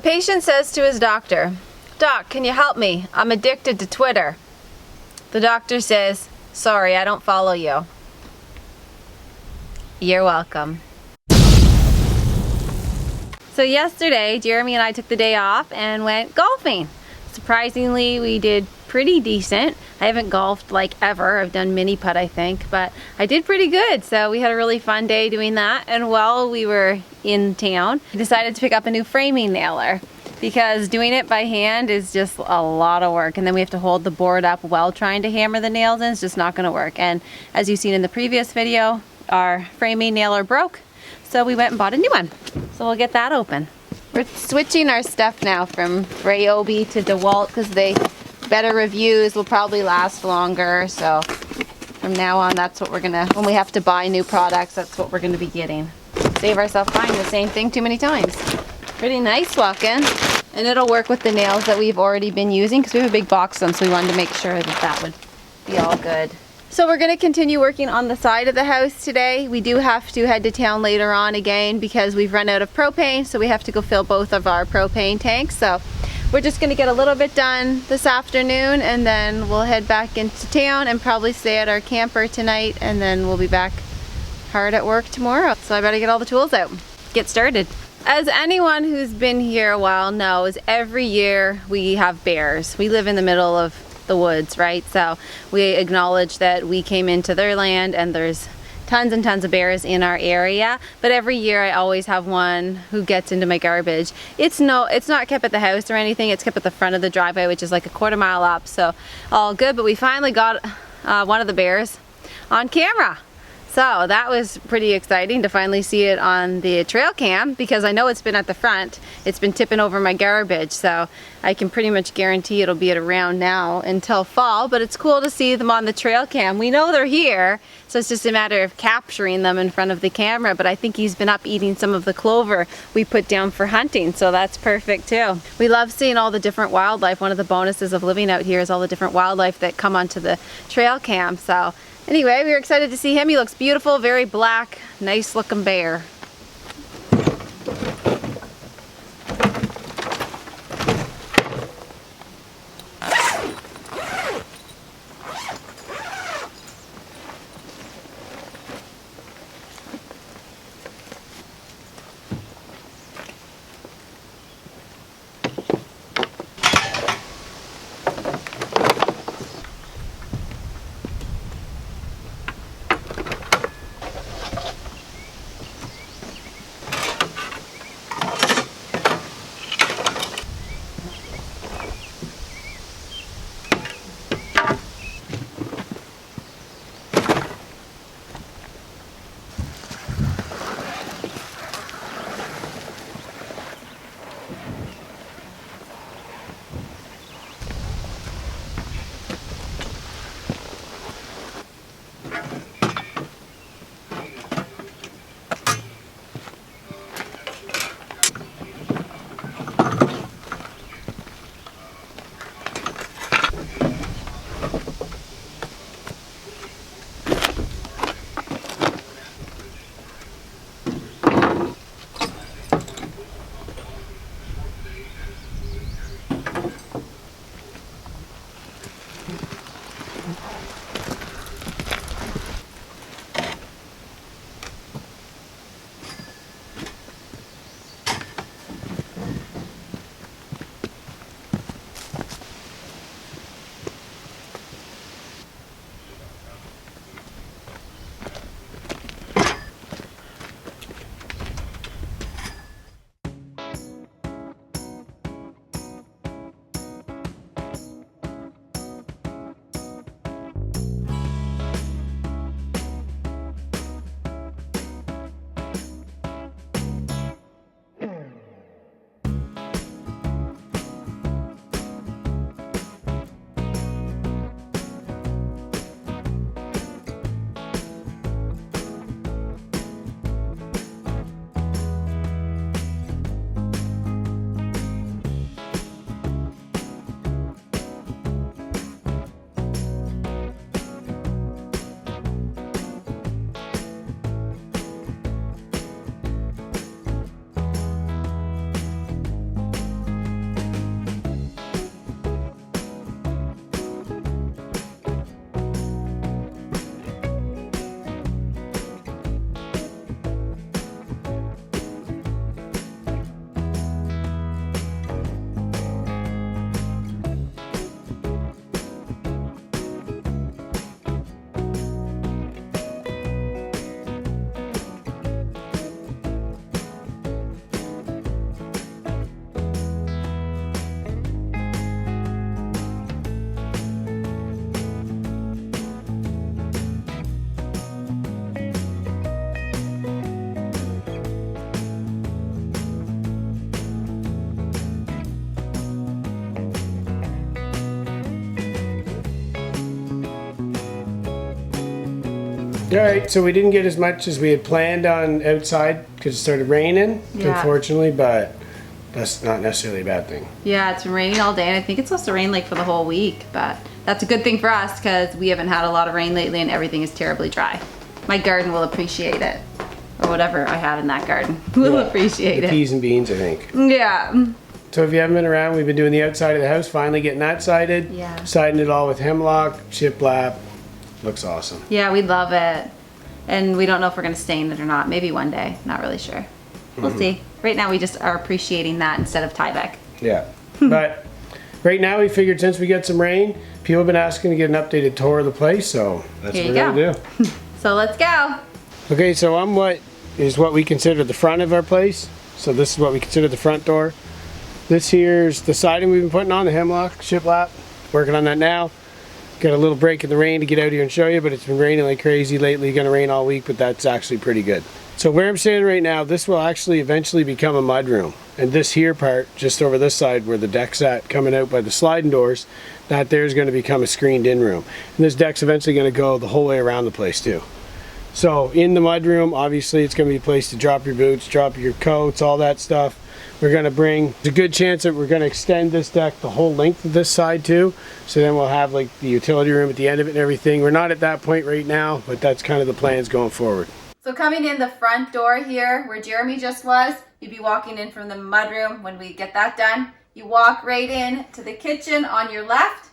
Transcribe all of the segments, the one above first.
Patient says to his doctor, "Doc, can you help me? I'm addicted to Twitter." The doctor says, "Sorry, I don't follow you." You're welcome. So yesterday, Jeremy and I took the day off and went golfing. Surprisingly, we did pretty decent. I haven't golfed like ever. I've done mini putt, I think, but I did pretty good. So we had a really fun day doing that. And while we were in town, we decided to pick up a new framing nailer because doing it by hand is just a lot of work. And then we have to hold the board up while trying to hammer the nails in. It's just not gonna work. And as you've seen in the previous video, our framing nailer broke. So we went and bought a new one. So we'll get that open. We're switching our stuff now from Ryobi to DeWalt because they better reviews, will probably last longer. So from now on, that's what we're gonna, when we have to buy new products, that's what we're gonna be getting. Save ourselves buying the same thing too many times. Pretty nice walking. And it'll work with the nails that we've already been using because we have a big box of them, so we wanted to make sure that that would be all good. So we're going to continue working on the side of the house today. We do have to head to town later on again because we've run out of propane, so we have to go fill both of our propane tanks. So we're just going to get a little bit done this afternoon and then we'll head back into town and probably stay at our camper tonight, and then we'll be back hard at work tomorrow. So I better get all the tools out, get started. As anyone who's been here a while knows, every year we have bears. We live in the middle of the woods, right? So we acknowledge that we came into their land and there's tons and tons of bears in our area, but every year I always have one who gets into my garbage. It's not kept at the house or anything, it's kept at the front of the driveway, which is like a quarter mile up, so all good. But we finally got one of the bears on camera. So that was pretty exciting to finally see it on the trail cam, because I know it's been at the front. It's been tipping over my garbage, so I can pretty much guarantee it'll be at around now until fall, but it's cool to see them on the trail cam. We know they're here, so it's just a matter of capturing them in front of the camera, but I think he's been up eating some of the clover we put down for hunting, so that's perfect too. We love seeing all the different wildlife. One of the bonuses of living out here is all the different wildlife that come onto the trail cam. So anyway, we were excited to see him. He looks beautiful, very black, nice looking bear. Alright, so we didn't get as much as we had planned on outside because it started raining, unfortunately, but that's not necessarily a bad thing. Yeah, it's been raining all day, and I think it's supposed to rain like for the whole week, but that's a good thing for us because we haven't had a lot of rain lately and everything is terribly dry. My garden will appreciate it. Or whatever I had in that garden. We'll appreciate it. Peas and beans, I think. Yeah. So if you haven't been around, we've been doing the outside of the house, finally getting that sided. Yeah. Siding it all with hemlock, shiplap. Looks awesome. Yeah, we love it. And we don't know if we're going to stain it or not. Maybe one day. Not really sure. We'll see. Right now we just are appreciating that instead of Tyvek. Yeah. But right now we figured since we get some rain, people have been asking to get an updated tour of the place, so that's what we're going to do. So let's go. Okay, so I'm what we consider the front of our place. So this is what we consider the front door. This here's the siding we've been putting on, the hemlock, shiplap. Working on that now. Got a little break in the rain to get out here and show you, but it's been raining like crazy lately. Gonna rain all week, but that's actually pretty good. So where I'm standing right now, this will actually eventually become a mudroom. And this here part, just over this side where the deck's at, coming out by the sliding doors, that there's gonna become a screened in room. And this deck's eventually gonna go the whole way around the place too. So in the mudroom, obviously it's gonna be a place to drop your boots, drop your coats, all that stuff. We're gonna there's a good chance that we're gonna extend this deck the whole length of this side too. So then we'll have like the utility room at the end of it and everything. We're not at that point right now, but that's kind of the plans going forward. So coming in the front door here, where Jeremy just was, you'd be walking in from the mudroom. When we get that done, you walk right in to the kitchen on your left.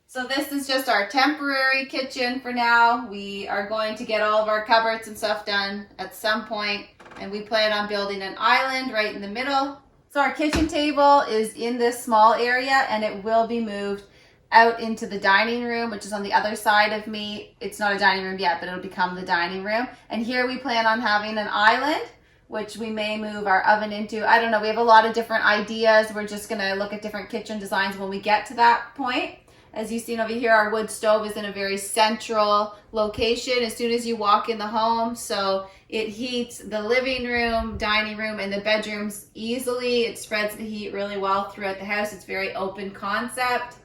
So this is just our temporary kitchen for now. We are going to get all of our cupboards and stuff done at some point, and we plan on building an island right in the middle. So our kitchen table is in this small area, and it will be moved out into the dining room, which is on the other side of me. It's not a dining room yet, but it'll become the dining room. And here we plan on having an island, which we may move our oven into. I don't know, we have a lot of different ideas. We're just gonna look at different kitchen designs when we get to that point. As you've seen over here, our wood stove is in a very central location as soon as you walk in the home. So it heats the living room, dining room, and the bedrooms easily. It spreads the heat really well throughout the house. It's very open concept.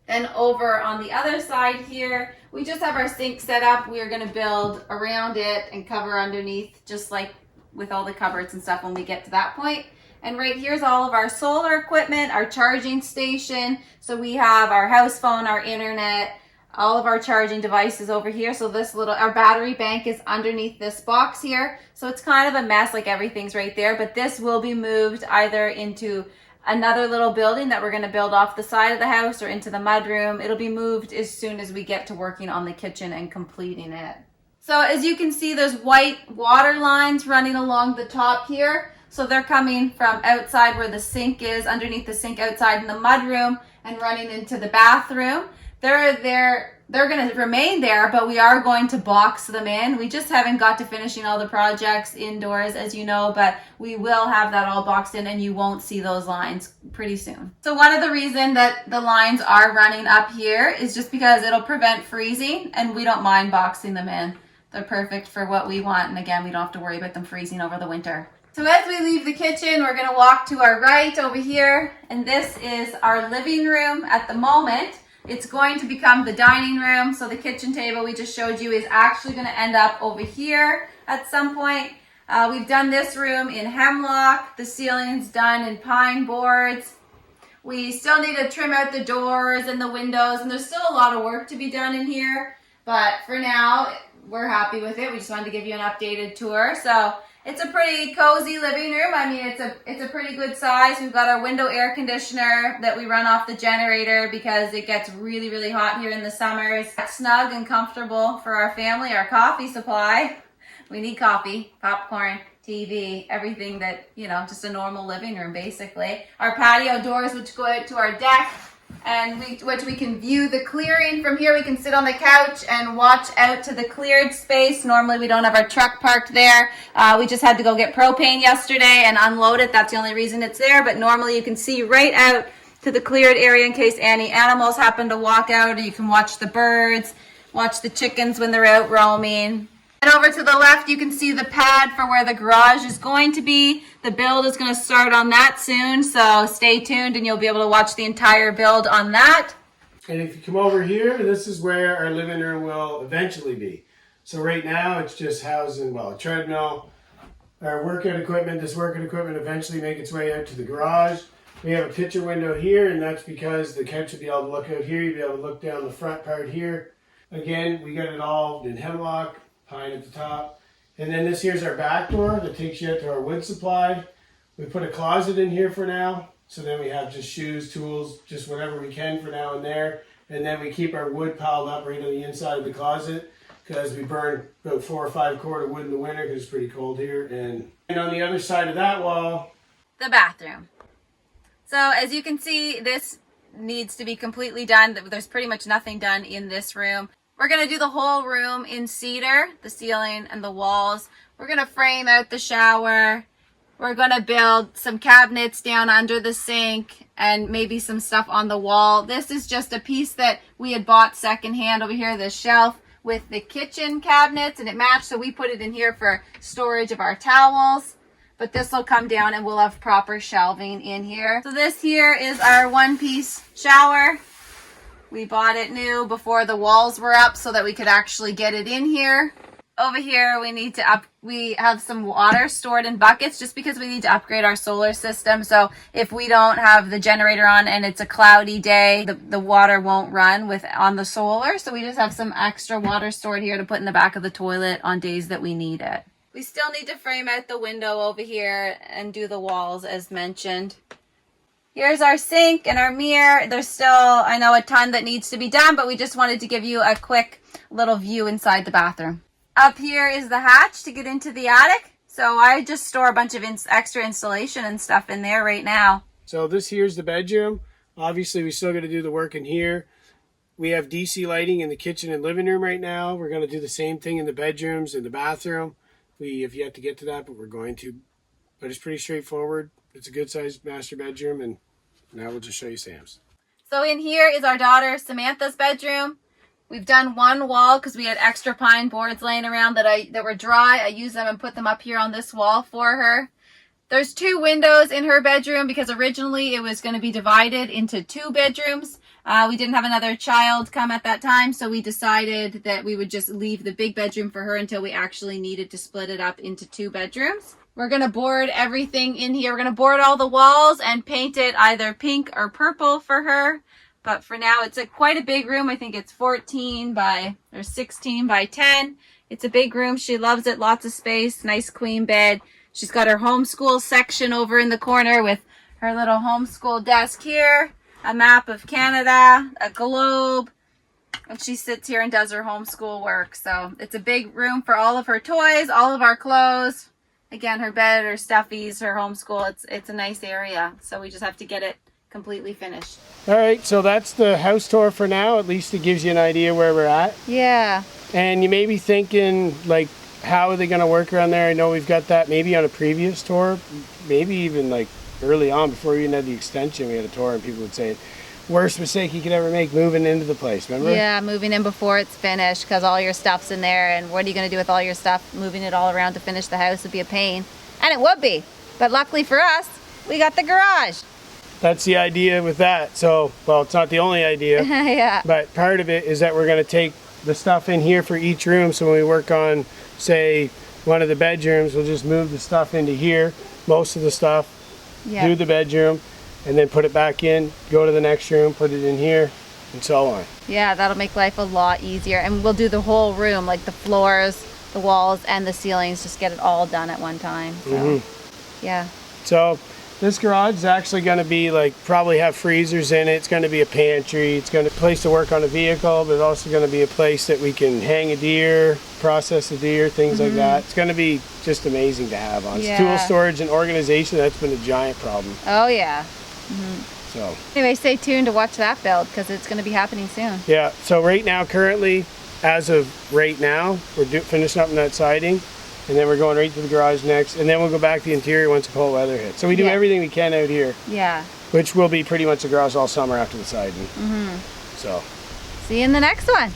Then over on the other side here, we just have our sink set up. We are gonna build around it and cover underneath, just like with all the cupboards and stuff when we get to that point. And right here's all of our solar equipment, our charging station. So we have our house phone, our internet, all of our charging devices over here. So our battery bank is underneath this box here. So it's kind of a mess, like everything's right there, but this will be moved either into another little building that we're gonna build off the side of the house or into the mudroom. It'll be moved as soon as we get to working on the kitchen and completing it. So as you can see, there's white water lines running along the top here. So they're coming from outside where the sink is, underneath the sink outside in the mudroom, and running into the bathroom. They're going to remain there, but we are going to box them in. We just haven't got to finishing all the projects indoors, as you know, but we will have that all boxed in, and you won't see those lines pretty soon. So one of the reasons that the lines are running up here is just because it'll prevent freezing, and we don't mind boxing them in. They're perfect for what we want, and again, we don't have to worry about them freezing over the winter. So as we leave the kitchen, we're going to walk to our right over here, and this is our living room at the moment. It's going to become the dining room, so the kitchen table we just showed you is actually going to end up over here at some point. We've done this room in hemlock. The ceiling's done in pine boards. We still need to trim out the doors and the windows, and there's still a lot of work to be done in here, but for now, we're happy with it. We just wanted to give you an updated tour. So it's a pretty cozy living room. I mean, it's a pretty good size. We've got our window air conditioner that we run off the generator because it gets really, really hot here in the summers. It's snug and comfortable for our family. Our coffee supply. We need coffee, popcorn, TV, everything that, just a normal living room, basically. Our patio doors, which go out to our deck, and which we can view the clearing from here. We can sit on the couch and watch out to the cleared space. Normally we don't have our truck parked there. We just had to go get propane yesterday and unload it. That's the only reason it's there, but normally you can see right out to the cleared area in case any animals happen to walk out, or you can watch the birds, watch the chickens when they're out roaming. And over to the left, you can see the pad for where the garage is going to be. The build is going to start on that soon, so stay tuned and you'll be able to watch the entire build on that. And if you come over here, this is where our living room will eventually be. So right now it's just housing, well, a treadmill, our workout equipment. This workout equipment eventually make its way out to the garage. We have a picture window here, and that's because the couch will be able to look out here. You'll be able to look down the front part here. Again, we got it all in hemlock, pine at the top. And then this here's our back door that takes you out to our wood supply. We put a closet in here for now. So then we have just shoes, tools, just whatever we can for now and there. And then we keep our wood piled up right on the inside of the closet because we burn about 4 or 5 cord of wood in the winter because it's pretty cold here. And on the other side of that wall, the bathroom. So as you can see, this needs to be completely done. There's pretty much nothing done in this room. We're going to do the whole room in cedar, the ceiling and the walls. We're going to frame out the shower. We're going to build some cabinets down under the sink and maybe some stuff on the wall. This is just a piece that we had bought secondhand over here, this shelf with the kitchen cabinets, and it matched, so we put it in here for storage of our towels. But this will come down and we'll have proper shelving in here. So this here is our one-piece shower. We bought it new before the walls were up so that we could actually get it in here. Over here we have some water stored in buckets just because we need to upgrade our solar system. So if we don't have the generator on and it's a cloudy day, the water won't run on the solar. So we just have some extra water stored here to put in the back of the toilet on days that we need it. We still need to frame out the window over here and do the walls as mentioned. Here's our sink and our mirror. There's still, I know, a ton that needs to be done, but we just wanted to give you a quick little view inside the bathroom. Up here is the hatch to get into the attic. So I just store a bunch of extra installation and stuff in there right now. So this here's the bedroom. Obviously, we still got to do the work in here. We have DC lighting in the kitchen and living room right now. We're going to do the same thing in the bedrooms and the bathroom. We have yet to get to that, but we're going to. But it's pretty straightforward. It's a good-sized master bedroom, and now we'll just show you Sam's. So in here is our daughter Samantha's bedroom. We've done one wall because we had extra pine boards laying around that were dry. I used them and put them up here on this wall for her. There's 2 windows in her bedroom because originally it was going to be divided into 2 bedrooms. We didn't have another child come at that time, so we decided that we would just leave the big bedroom for her until we actually needed to split it up into 2 bedrooms. We're going to board everything in here. We're going to board all the walls and paint it either pink or purple for her. But for now, it's quite a big room. I think it's 16 by 10. It's a big room. She loves it. Lots of space. Nice queen bed. She's got her homeschool section over in the corner with her little homeschool desk here, a map of Canada, a globe, and she sits here and does her homeschool work. So it's a big room for all of her toys, all of our clothes. Again, her bed, her stuffies, her homeschool. It's a nice area. So we just have to get it completely finished. All right, so that's the house tour for now. At least it gives you an idea where we're at. Yeah. And you may be thinking, like, how are they going to work around there? I know we've got that maybe on a previous tour, maybe even like early on before we even had the extension. We had a tour and people would say, worst mistake you could ever make moving into the place, remember? Yeah, moving in before it's finished because all your stuff's in there, and what are you going to do with all your stuff? Moving it all around to finish the house would be a pain. And it would be. But luckily for us, we got the garage. That's the idea with that. So, well, it's not the only idea. Yeah. But part of it is that we're going to take the stuff in here for each room. So when we work on, say, one of the bedrooms, we'll just move the stuff into here, most of the stuff, do the bedroom, and then put it back in, go to the next room, put it in here, and so on. Yeah, that'll make life a lot easier. And we'll do the whole room, like the floors, the walls, and the ceilings, just get it all done at one time. So, yeah. So this garage is actually going to be like, probably have freezers in it. It's going to be a pantry. It's going to be a place to work on a vehicle, but it's also going to be a place that we can hang a deer, process a deer, things like that. It's going to be just amazing to have on. Tool storage and organization, that's been a giant problem. Oh, yeah. So anyway, stay tuned to watch that build because it's going to be happening soon. Yeah, so right now, currently, as of right now, we're finishing up in that siding. And then we're going right to the garage next. And then we'll go back to the interior once the cold weather hits. So we do everything we can out here. Yeah. Which will be pretty much the garage all summer after the siding. So. See you in the next one.